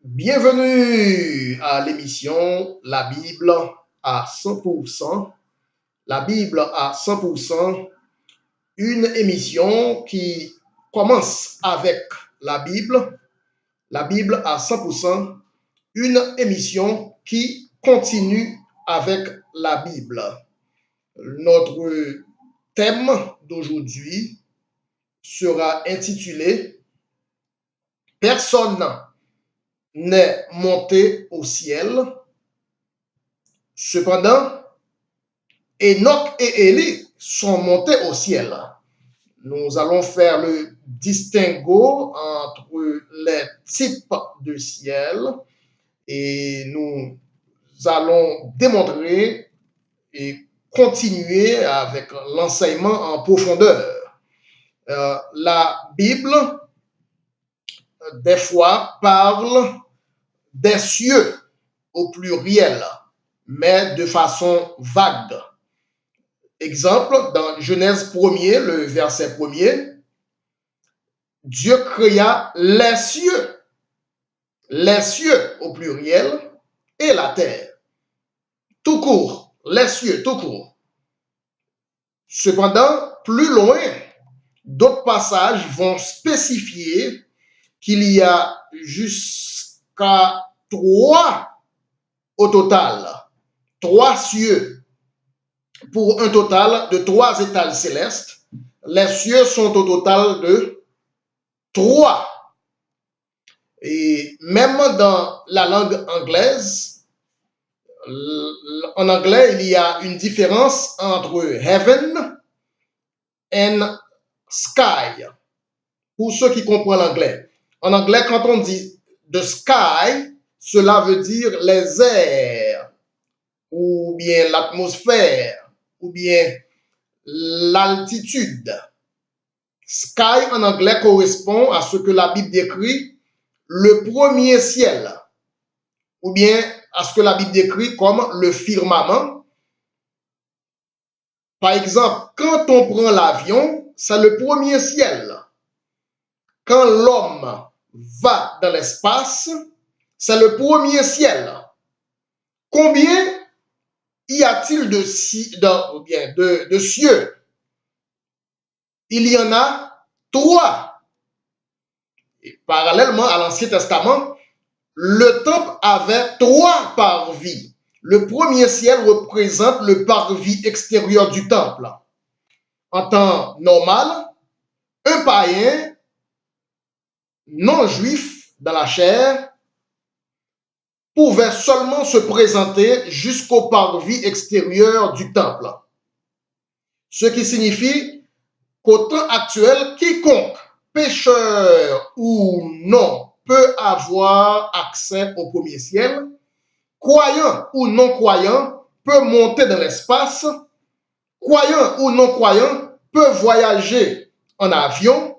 Bienvenue à l'émission La Bible à 100%. La Bible à 100%, une émission qui commence avec la Bible à 100%, une émission qui continue avec la Bible. Notre thème d'aujourd'hui sera intitulé Personne n'est monté au ciel. Cependant, Enoch et Élie sont montés au ciel. Nous allons faire le distinguo entre les types de ciel et nous allons démontrer et continuer avec l'enseignement en profondeur. La Bible, des fois, parle des cieux au pluriel, mais de façon vague. Exemple, dans Genèse 1er, le verset 1er, Dieu créa les cieux au pluriel, et la terre. Tout court, les cieux, tout court. Cependant, plus loin, d'autres passages vont spécifier qu'il y a jusqu'à 3 au total, 3 cieux, pour un total de 3 étages célestes. Les cieux sont au total de 3. Et même dans la langue anglaise, en anglais, il y a une différence entre heaven and sky, pour ceux qui comprennent l'anglais. En anglais, quand on dit the sky, cela veut dire les airs, ou bien l'atmosphère, ou bien l'altitude. Sky en anglais correspond à ce que la Bible décrit le premier ciel, ou bien à ce que la Bible décrit comme le firmament. Par exemple, quand on prend l'avion, c'est le premier ciel. Quand l'homme va dans l'espace, c'est le premier ciel. Combien y a-t-il de cieux? Il y en a 3. Et parallèlement à l'Ancien Testament, le temple avait 3 parvis. Le premier ciel représente le parvis extérieur du temple. En temps normal, un païen non juif dans la chair pouvait seulement se présenter jusqu'au parvis extérieur du temple. Ce qui signifie qu'au temps actuel, quiconque, pécheur ou non, peut avoir accès au premier ciel. Croyant ou non croyant peut monter dans l'espace. Croyant ou non croyant peut voyager en avion.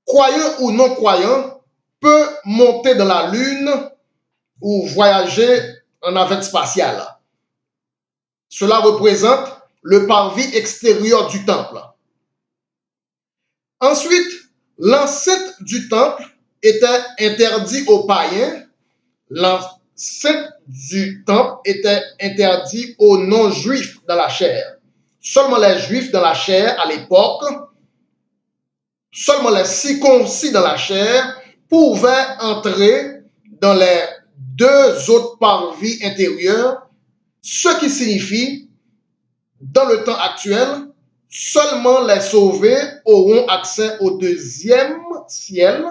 Croyant ou non croyant peut monter dans la Lune ou voyager en navette spatiale. Cela représente le parvis extérieur du temple. Ensuite, l'enceinte du temple était interdit aux païens. L'enceinte du temple était interdit aux non-juifs dans la chair. Seulement les juifs dans la chair à l'époque, seulement les circoncis dans la chair pouvaient entrer dans les 2 autres parvis intérieurs, ce qui signifie, dans le temps actuel, seulement les sauvés auront accès au 2e ciel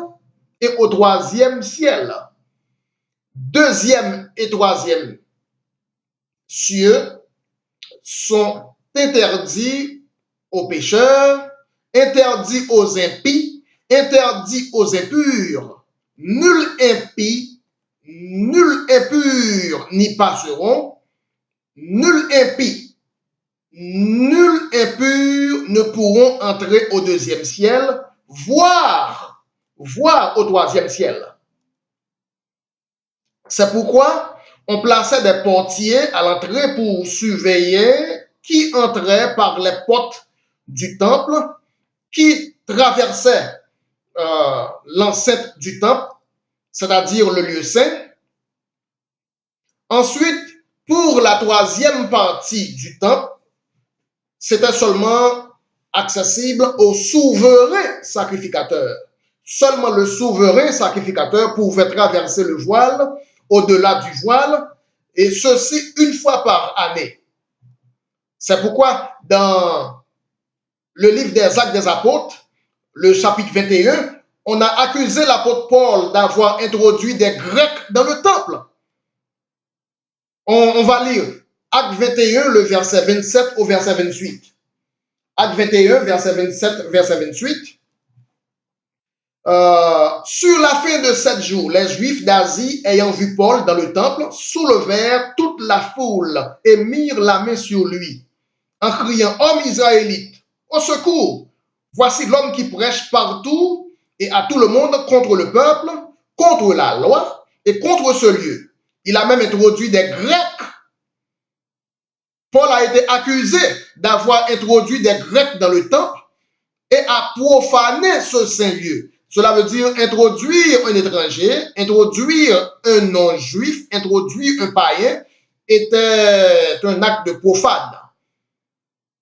et au 3e ciel. 2e et 3e cieux sont interdits aux pécheurs, interdits aux impies, interdits aux impurs. Nul impie, nul impur n'y passeront, nul impie, nul impur ne pourront entrer au 2e ciel, voire au 3e ciel. C'est pourquoi on plaçait des portiers à l'entrée pour surveiller qui entrait par les portes du temple, qui traversait l'enceinte du temple c'est-à-dire le lieu saint. Ensuite, pour la troisième partie du temple, c'était seulement accessible au souverain sacrificateur. Seulement le souverain sacrificateur pouvait traverser le voile, au-delà du voile, et ceci une fois par année. C'est pourquoi dans le livre des Actes des Apôtres, le chapitre 21, on a accusé l'apôtre Paul d'avoir introduit des Grecs dans le temple. On va lire Acte 21, le verset 27 au verset 28. Acte 21, verset 27, verset 28. Sur la fin de 7 jours, les Juifs d'Asie, ayant vu Paul dans le temple, soulevèrent toute la foule et mirent la main sur lui, en criant: Homme israélite, au secours! Voici l'homme qui prêche partout et à tout le monde contre le peuple, contre la loi et contre ce lieu. Il a même introduit des Grecs. Paul a été accusé d'avoir introduit des Grecs dans le temple et a profané ce saint lieu. Cela veut dire introduire un étranger, introduire un non-juif, introduire un païen était un acte de profane.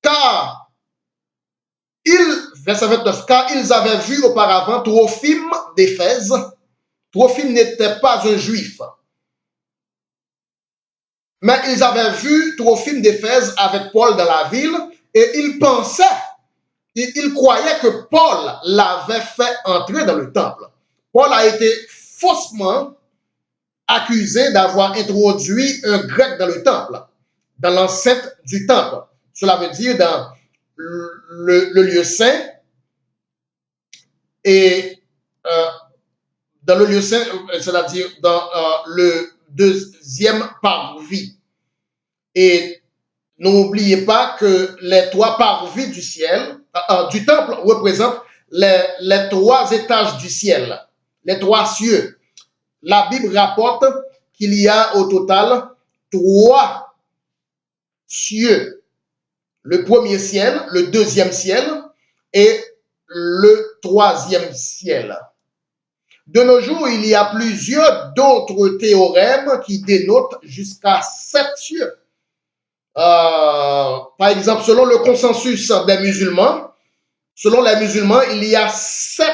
Car verset 29, car ils avaient vu auparavant Trophime d'Éphèse. Trophime n'était pas un juif. Mais ils avaient vu Trophime d'Éphèse avec Paul dans la ville et ils pensaient, ils croyaient que Paul l'avait fait entrer dans le temple. Paul a été faussement accusé d'avoir introduit un grec dans le temple, dans l'enceinte du temple. Cela veut dire dans le lieu saint et dans le lieu saint, c'est-à-dire dans le deuxième parvis. Et n'oubliez pas que les 3 parvis du ciel, du temple, représentent les 3 étages du ciel, les 3 cieux. La Bible rapporte qu'il y a au total 3 cieux. Le premier ciel, le deuxième ciel et le troisième ciel. De nos jours, il y a plusieurs d'autres théorèmes qui dénotent jusqu'à 7 cieux. Par exemple, selon le consensus des musulmans, selon les musulmans, il y a 7.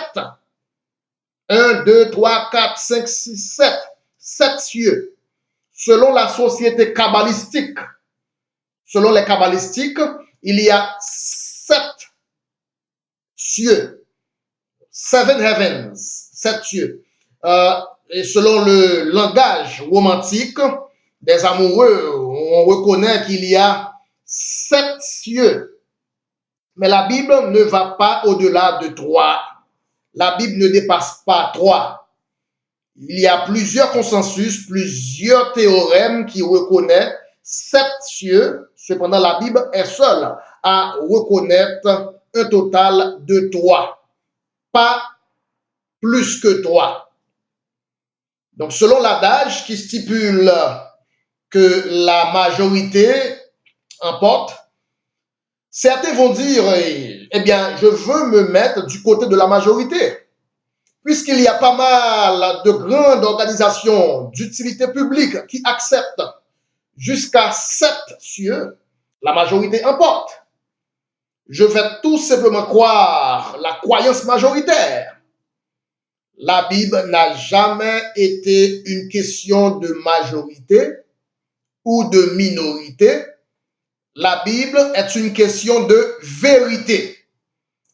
1, 2, 3, 4, 5, 6, 7. 7 cieux. Selon la société kabbalistique, selon les kabbalistiques, il y a 7 cieux. 7 heavens. 7 cieux. Et selon le langage romantique des amoureux, on reconnaît qu'il y a 7 cieux. Mais la Bible ne va pas au-delà de 3. La Bible ne dépasse pas 3. Il y a plusieurs consensus, plusieurs théorèmes qui reconnaissent 7 cieux. Cependant, la Bible est seule à reconnaître un total de 3. Pas plus que 3. Donc, selon l'adage qui stipule que la majorité emporte, certains vont dire, eh bien, je veux me mettre du côté de la majorité. Puisqu'il y a pas mal de grandes organisations d'utilité publique qui acceptent jusqu'à 7 cieux, la majorité emporte. Je vais tout simplement croire la croyance majoritaire. La Bible n'a jamais été une question de majorité ou de minorité. La Bible est une question de vérité.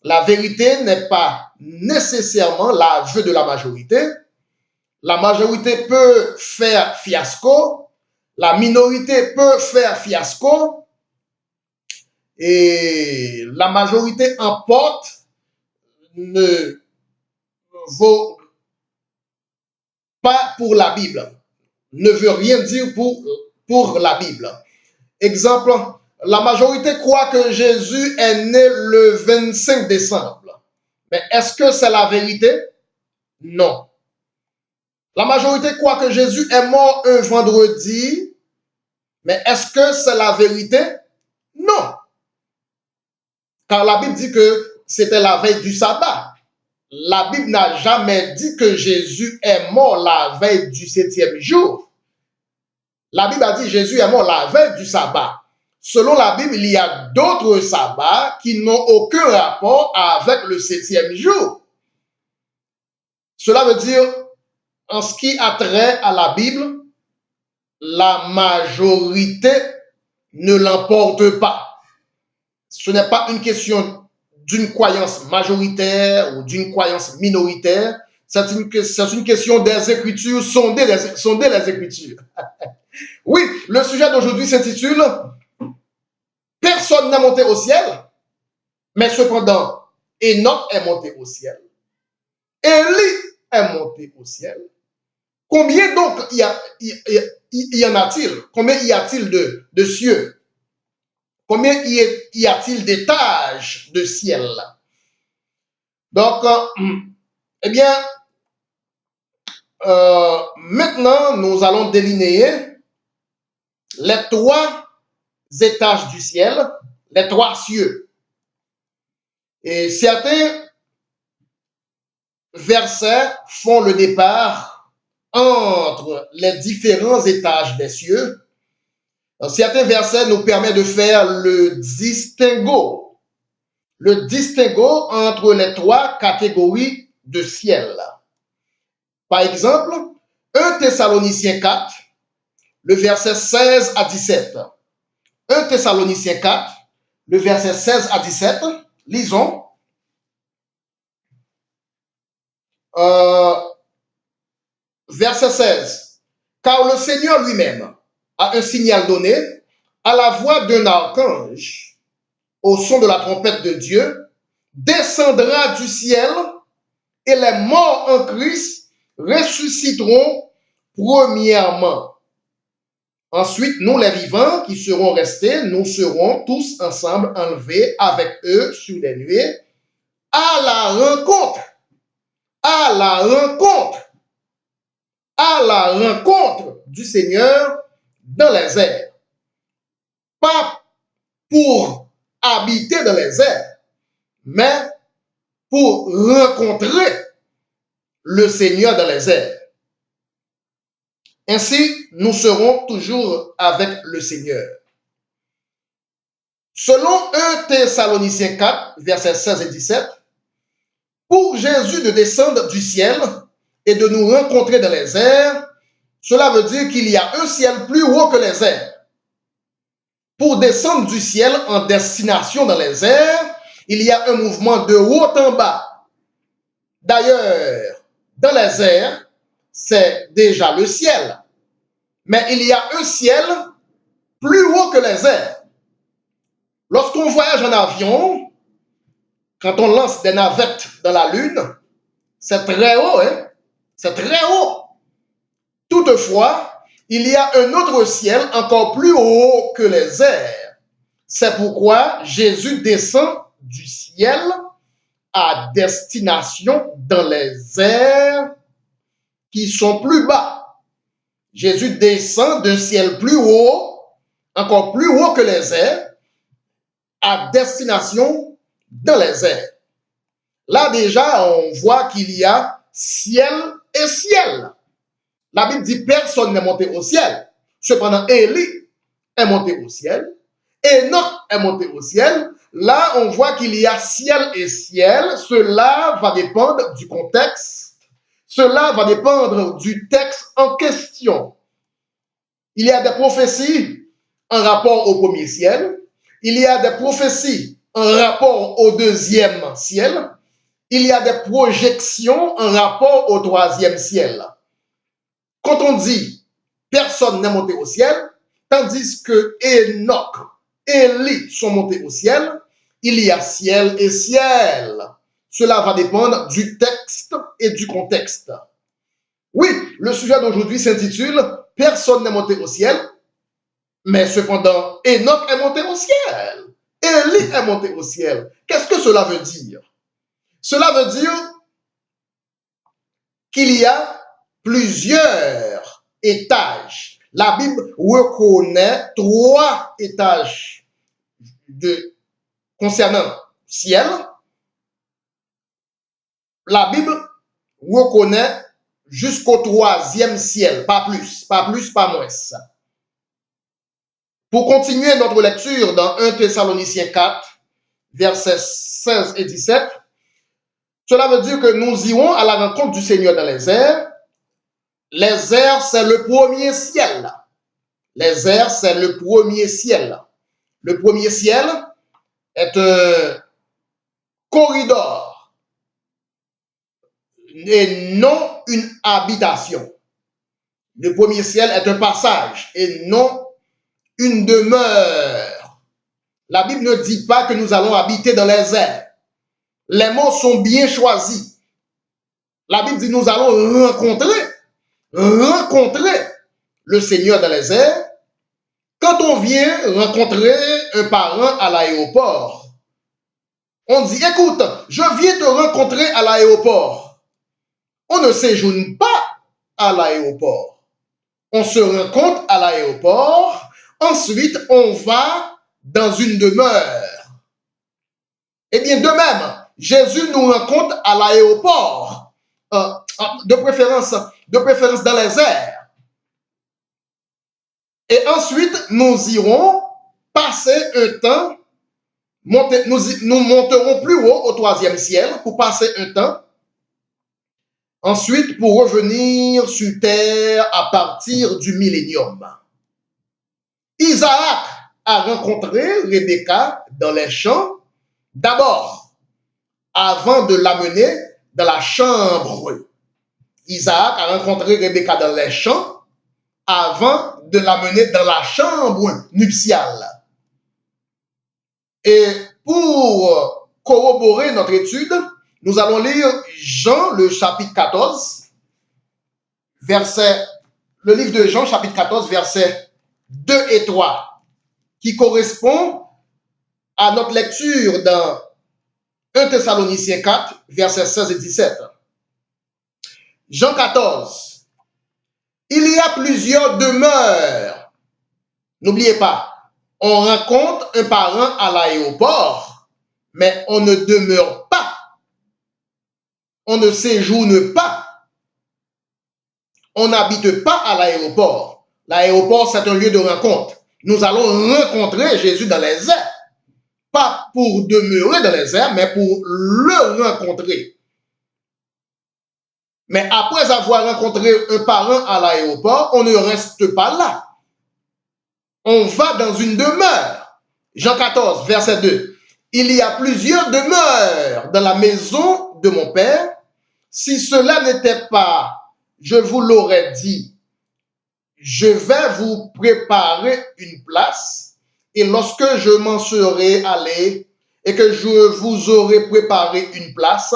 La vérité n'est pas nécessairement l'aveu de la majorité. La majorité peut faire fiasco. La minorité peut faire fiasco. Et la majorité emporte ne vaut pas pour la Bible. Ne veut rien dire pour la Bible. Exemple, la majorité croit que Jésus est né le 25 décembre. Mais est-ce que c'est la vérité? Non. La majorité croit que Jésus est mort un vendredi. Mais est-ce que c'est la vérité? Non. Car la Bible dit que c'était la veille du sabbat. la Bible n'a jamais dit que Jésus est mort la veille du 7e jour. La Bible a dit que Jésus est mort la veille du sabbat. Selon la Bible, il y a d'autres sabbats qui n'ont aucun rapport avec le 7e jour. Cela veut dire, en ce qui a trait à la Bible, la majorité ne l'emporte pas. Ce n'est pas une question d'une croyance majoritaire ou d'une croyance minoritaire. C'est une question des Écritures, sonder les Écritures. Oui, le sujet d'aujourd'hui s'intitule « Personne n'est monté au ciel », mais cependant, Enoch est monté au ciel. Élie est monté au ciel. Combien donc y en a-t-il? Combien y a-t-il de cieux? Combien y a-t-il d'étages de ciel? Donc, eh bien, maintenant, nous allons déliner les 3 étages du ciel, les 3 cieux. Et certains versets font le départ entre les différents étages des cieux. Certains versets nous permettent de faire le distinguo entre les 3 catégories de ciel. Par exemple, 1 Thessaloniciens 4, le verset 16 à 17. 1 Thessaloniciens 4, le verset 16 à 17. Lisons. Verset 16. Car le Seigneur lui-même a un signal donné à la voix d'un archange, au son de la trompette de Dieu, descendra du ciel et les morts en Christ ressusciteront premièrement. Ensuite, nous les vivants qui serons restés, nous serons tous ensemble enlevés avec eux sur les nuées à la rencontre du Seigneur dans les airs. Pas pour habiter dans les airs, mais pour rencontrer le Seigneur dans les airs. Ainsi, nous serons toujours avec le Seigneur. Selon 1 Thessaloniciens 4, versets 16 et 17, pour Jésus de descendre du ciel et de nous rencontrer dans les airs, cela veut dire qu'il y a un ciel plus haut que les airs. Pour descendre du ciel en destination dans les airs, il y a un mouvement de haut en bas. D'ailleurs, dans les airs, c'est déjà le ciel. Mais il y a un ciel plus haut que les airs. Lorsqu'on voyage en avion, quand on lance des navettes dans la Lune, c'est très haut, hein? C'est très haut. Toutefois, il y a un autre ciel encore plus haut que les airs. C'est pourquoi Jésus descend du ciel à destination dans les airs qui sont plus bas. Jésus descend d'un ciel plus haut, encore plus haut que les airs, à destination dans les airs. Là déjà, on voit qu'il y a ciel et ciel. La Bible dit personne n'est monté au ciel. Cependant, Élie est monté au ciel. Enoch est monté au ciel. Là, on voit qu'il y a ciel et ciel. Cela va dépendre du contexte. Cela va dépendre du texte en question. Il y a des prophéties en rapport au premier ciel. Il y a des prophéties en rapport au deuxième ciel. Il y a des projections en rapport au troisième ciel. Quand on dit personne n'est monté au ciel, tandis que Enoch et Élie sont montés au ciel, il y a ciel et ciel. Cela va dépendre du texte et du contexte. Oui, le sujet d'aujourd'hui s'intitule personne n'est monté au ciel, mais cependant Enoch est monté au ciel. Élie est monté au ciel. Qu'est-ce que cela veut dire? Cela veut dire qu'il y a plusieurs étages. La Bible reconnaît 3 étages concernant ciel, la Bible reconnaît jusqu'au troisième ciel, pas plus, pas plus, pas moins. Pour continuer notre lecture dans 1 Thessaloniciens 4, versets 16 et 17, cela veut dire que nous irons à la rencontre du Seigneur dans les airs. Les airs, c'est le premier ciel. Les airs, c'est le premier ciel. Le premier ciel est un corridor et non une habitation. Le premier ciel est un passage et non une demeure. La Bible ne dit pas que nous allons habiter dans les airs. Les mots sont bien choisis. La Bible dit nous allons rencontrer le Seigneur dans les airs. Quand on vient rencontrer un parent à l'aéroport, on dit, écoute, je viens te rencontrer à l'aéroport. On ne séjourne pas à l'aéroport. On se rencontre à l'aéroport. Ensuite, on va dans une demeure. Eh bien, de même, Jésus nous rencontre à l'aéroport, de préférence dans les airs. Et ensuite, nous irons passer un temps, nous monterons plus haut au troisième ciel pour passer un temps. Ensuite, pour revenir sur terre à partir du millénium. Isaac a rencontré Rebecca dans les champs, d'abord, avant de l'amener dans la chambre. Isaac a rencontré Rebecca dans les champs, avant de l'amener dans la chambre nuptiale. Et pour corroborer notre étude, nous allons lire Jean, le chapitre 14, le livre de Jean, chapitre 14, versets 2 et 3, qui correspond à notre lecture dans 1 Thessaloniciens 4, versets 16 et 17. Jean 14. Il y a plusieurs demeures. N'oubliez pas, on rencontre un parent à l'aéroport, mais on ne demeure pas. On ne séjourne pas. On n'habite pas à l'aéroport. L'aéroport, c'est un lieu de rencontre. Nous allons rencontrer Jésus dans les airs. Pas pour demeurer dans les airs, mais pour le rencontrer. Mais après avoir rencontré un parent à l'aéroport, on ne reste pas là. On va dans une demeure. Jean 14, verset 2. Il y a plusieurs demeures dans la maison de mon Père. Si cela n'était pas, je vous l'aurais dit, je vais vous préparer une place. Et lorsque je m'en serai allé et que je vous aurai préparé une place,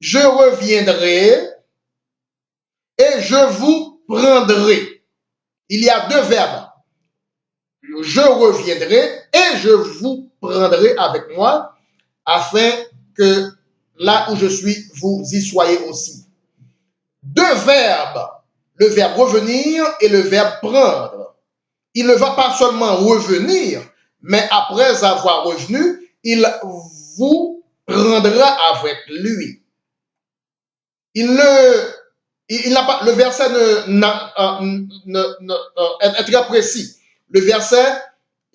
je reviendrai et je vous prendrai. Il y a deux verbes. Je reviendrai et je vous prendrai avec moi afin que là où je suis, vous y soyez aussi. Deux verbes, le verbe revenir et le verbe prendre. Il ne va pas seulement revenir, mais après avoir revenu, il vous prendra avec lui. Le verset est très précis. Le verset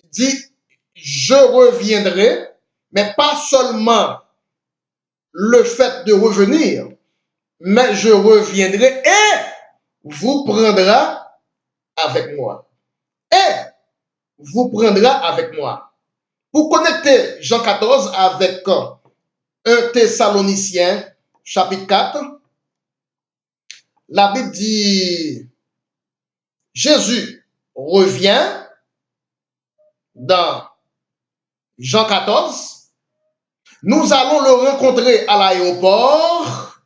dit, je reviendrai, mais pas seulement le fait de revenir, mais je reviendrai et vous prendra avec moi. Et vous prendra avec moi. Pour connecter Jean 14 avec 1 Thessaloniciens chapitre 4, la Bible dit, Jésus revient dans Jean 14, nous allons le rencontrer à l'aéroport,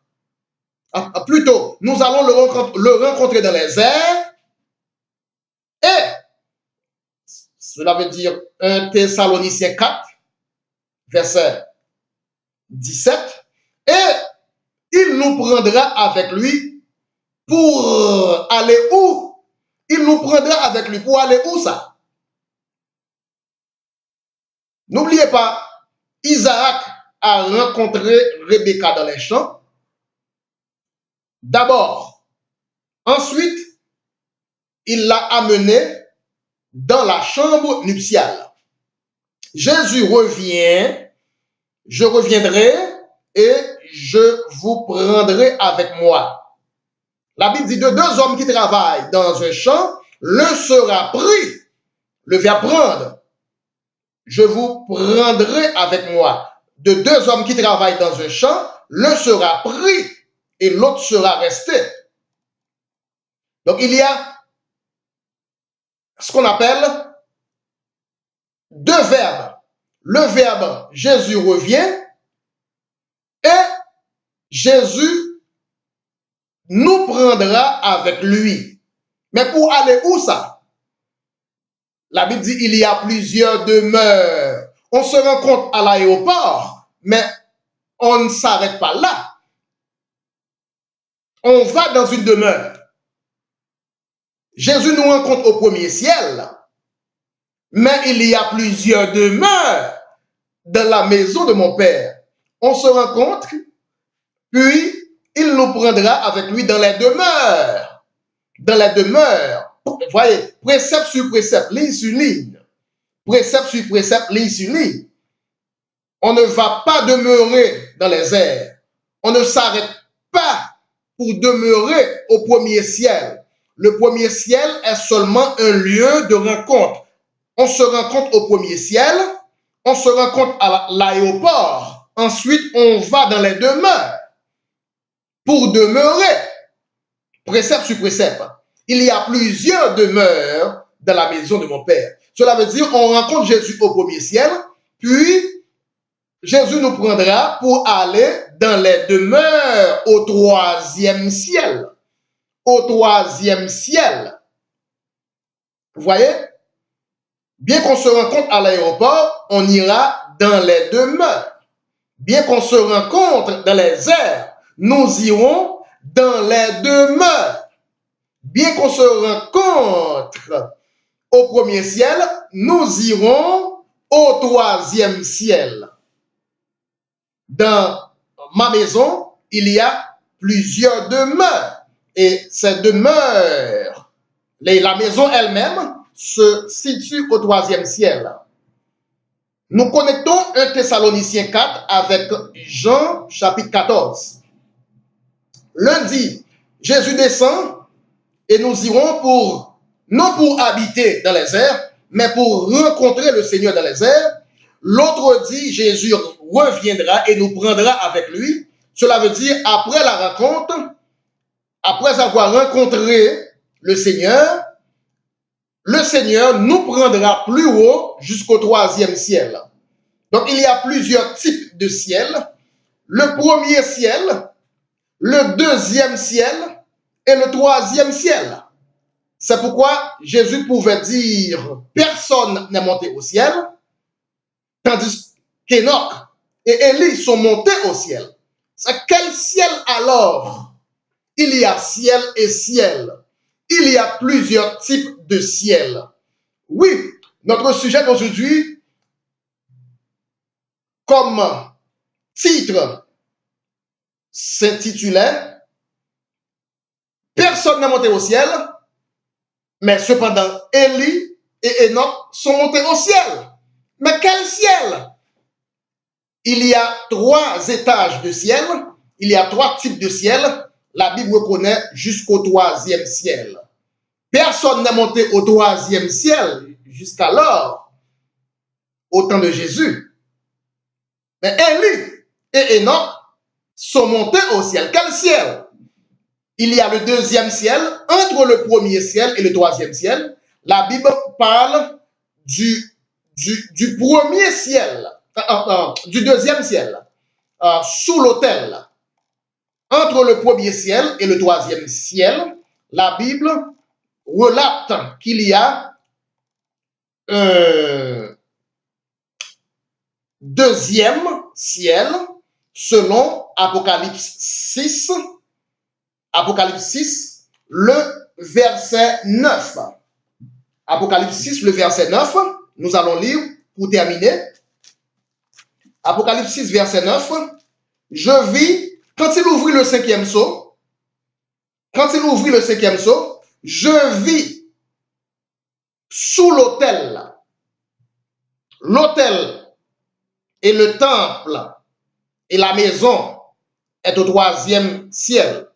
plutôt, nous allons le rencontrer dans les airs, et cela veut dire 1 Thessaloniciens 4, verset 17, et il nous prendra avec lui pour aller où? Il nous prendra avec lui pour aller où ça? N'oubliez pas, Isaac a rencontré Rebecca dans les champs. D'abord. Ensuite, il l'a amené dans la chambre nuptiale. Jésus revient, je reviendrai et je vous prendrai avec moi. La Bible dit de deux hommes qui travaillent dans un champ, l'un sera pris, le verbe prendre. Je vous prendrai avec moi. De deux hommes qui travaillent dans un champ, l'un sera pris et l'autre sera resté. Donc il y a ce qu'on appelle deux verbes. Le verbe Jésus revient et Jésus nous prendra avec lui. Mais pour aller où ça? La Bible dit il y a plusieurs demeures. On se rencontre à l'aéroport, mais on ne s'arrête pas là. On va dans une demeure. Jésus nous rencontre au premier ciel, mais il y a plusieurs demeures dans la maison de mon Père. On se rencontre, puis il nous prendra avec lui dans les demeures. Dans les demeures. Vous voyez, précepte sur précepte, ligne sur ligne. Précepte sur précepte, ligne sur ligne. On ne va pas demeurer dans les airs. On ne s'arrête pas pour demeurer au premier ciel. Le premier ciel est seulement un lieu de rencontre. On se rencontre au premier ciel, on se rencontre à l'aéroport. Ensuite, on va dans les demeures pour demeurer. Précepte sur précepte. Il y a plusieurs demeures dans la maison de mon Père. Cela veut dire qu'on rencontre Jésus au premier ciel, puis Jésus nous prendra pour aller dans les demeures au troisième ciel. Au troisième ciel. Vous voyez? Bien qu'on se rencontre à l'aéroport, on ira dans les demeures. Bien qu'on se rencontre dans les airs, nous irons dans les demeures. Bien qu'on se rencontre au premier ciel, nous irons au troisième ciel. Dans ma maison, il y a plusieurs demeures. Et ces demeures, la maison elle-même, se situe au troisième ciel. Nous connectons 1 Thessaloniciens 4 avec Jean chapitre 14. Lundi, Jésus descend et nous irons non pour habiter dans les airs, mais pour rencontrer le Seigneur dans les airs. L'autre dit, Jésus reviendra et nous prendra avec lui. Cela veut dire, après la rencontre, après avoir rencontré le Seigneur nous prendra plus haut jusqu'au troisième ciel. Donc, il y a plusieurs types de ciel. Le premier ciel, le deuxième ciel et le troisième ciel. C'est pourquoi Jésus pouvait dire « Personne n'est monté au ciel », tandis qu'Enoch et Élie sont montés au ciel. C'est quel ciel alors? Il y a ciel et ciel. Il y a plusieurs types de ciel. Oui, notre sujet d'aujourd'hui, comme titre, s'intitulait « Personne n'est monté au ciel », mais cependant, Élie et Enoch sont montés au ciel. Mais quel ciel? Il y a 3 étages de ciel, il y a 3 types de ciel. La Bible reconnaît jusqu'au 3e ciel. Personne n'est monté au 3e ciel jusqu'alors, au temps de Jésus. Mais Élie et Enoch sont montés au ciel. Quel ciel? Il y a le 2e ciel, entre le 1er ciel et le 3e ciel. La Bible parle du 1er ciel, du 2e ciel, sous l'autel. Entre le 1er ciel et le 3e ciel, la Bible relate qu'il y a un 2e ciel selon Apocalypse 6. Apocalypse 6, le verset 9. Apocalypse 6, le verset 9, nous allons lire pour terminer. Apocalypse 6, verset 9. Je vis, quand il ouvrit le 5e sceau, quand il ouvrit le 5e sceau, je vis sous l'autel. L'autel et le temple et la maison est au 3e ciel.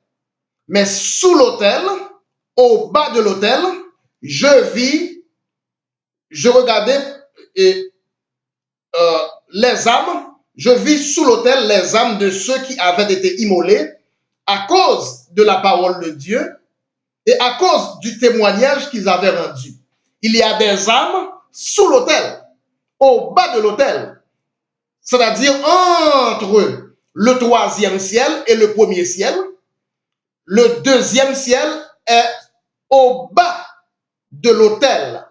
Mais sous l'autel, au bas de l'autel, je regardais les âmes, je vis sous l'autel les âmes de ceux qui avaient été immolés à cause de la parole de Dieu et à cause du témoignage qu'ils avaient rendu. Il y a des âmes sous l'autel, au bas de l'autel, c'est-à-dire entre le 3e ciel et le 1er ciel. Le 2e ciel est au bas de l'autel,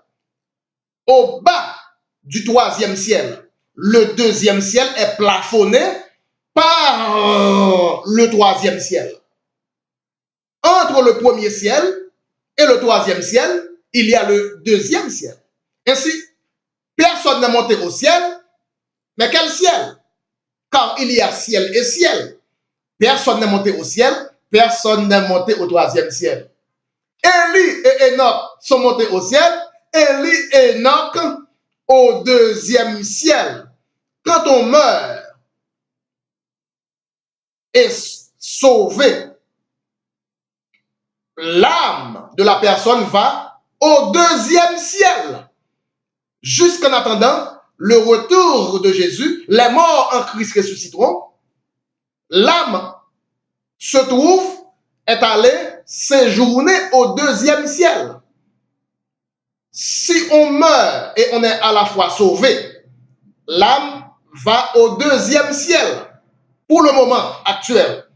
au bas du 3e ciel. Le 2e ciel est plafonné par le 3e ciel. Entre le 1er ciel et le 3e ciel, il y a le 2e ciel. Ainsi, personne n'est monté au ciel, mais quel ciel? Car il y a ciel et ciel. Personne n'est monté au ciel, personne n'est monté au 3e ciel. Élie et Enoch sont montés au ciel, Élie et Enoch au 2e ciel. Quand on meurt et sauvé, l'âme de la personne va au 2e ciel. Jusqu'en attendant le retour de Jésus, les morts en Christ ressusciteront. L'âme se trouve, est allée séjourner au 2e ciel. Si on meurt et on est à la fois sauvé, l'âme va au 2e ciel. Pour le moment actuel,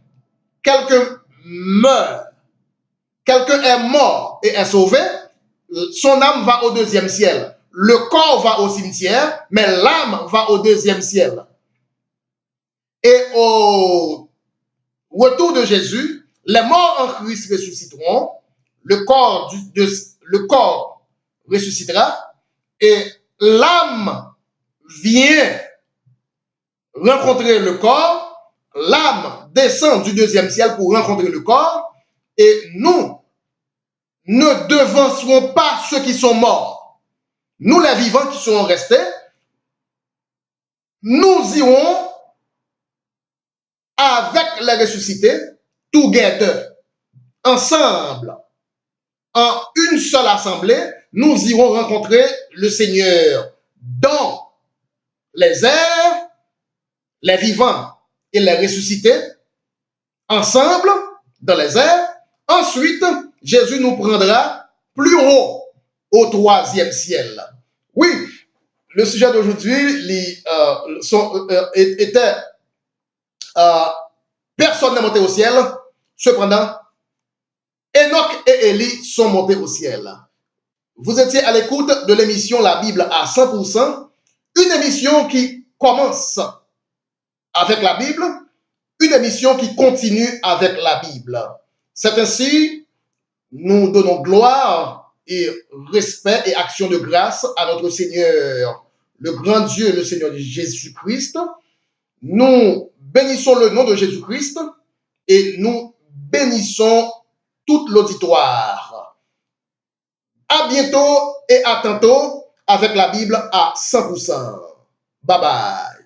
quelqu'un meurt, quelqu'un est mort et est sauvé, son âme va au 2e ciel. Le corps va au cimetière, mais l'âme va au 2e ciel. Et au retour de Jésus, les morts en Christ ressusciteront, le corps ressuscitera, et l'âme vient rencontrer le corps, l'âme descend du 2e ciel pour rencontrer le corps, et nous ne devancerons pas ceux qui sont morts. Nous, les vivants qui seront restés, nous irons avec les ressuscités, together, ensemble, en une seule assemblée, nous irons rencontrer le Seigneur dans les airs, les vivants et les ressuscités, ensemble, dans les airs. Ensuite, Jésus nous prendra plus haut, au 3e ciel. Oui, le sujet d'aujourd'hui était personne n'est monté au ciel, cependant, Enoch et Élie sont montés au ciel. Vous étiez à l'écoute de l'émission La Bible à 100%, une émission qui commence avec la Bible, une émission qui continue avec la Bible. C'est ainsi, nous donnons gloire et respect et action de grâce à notre Seigneur, le grand Dieu, le Seigneur Jésus-Christ. Nous bénissons le nom de Jésus-Christ et nous bénissons tout l'auditoire. À bientôt et à tantôt avec la Bible à 100%. Bye bye.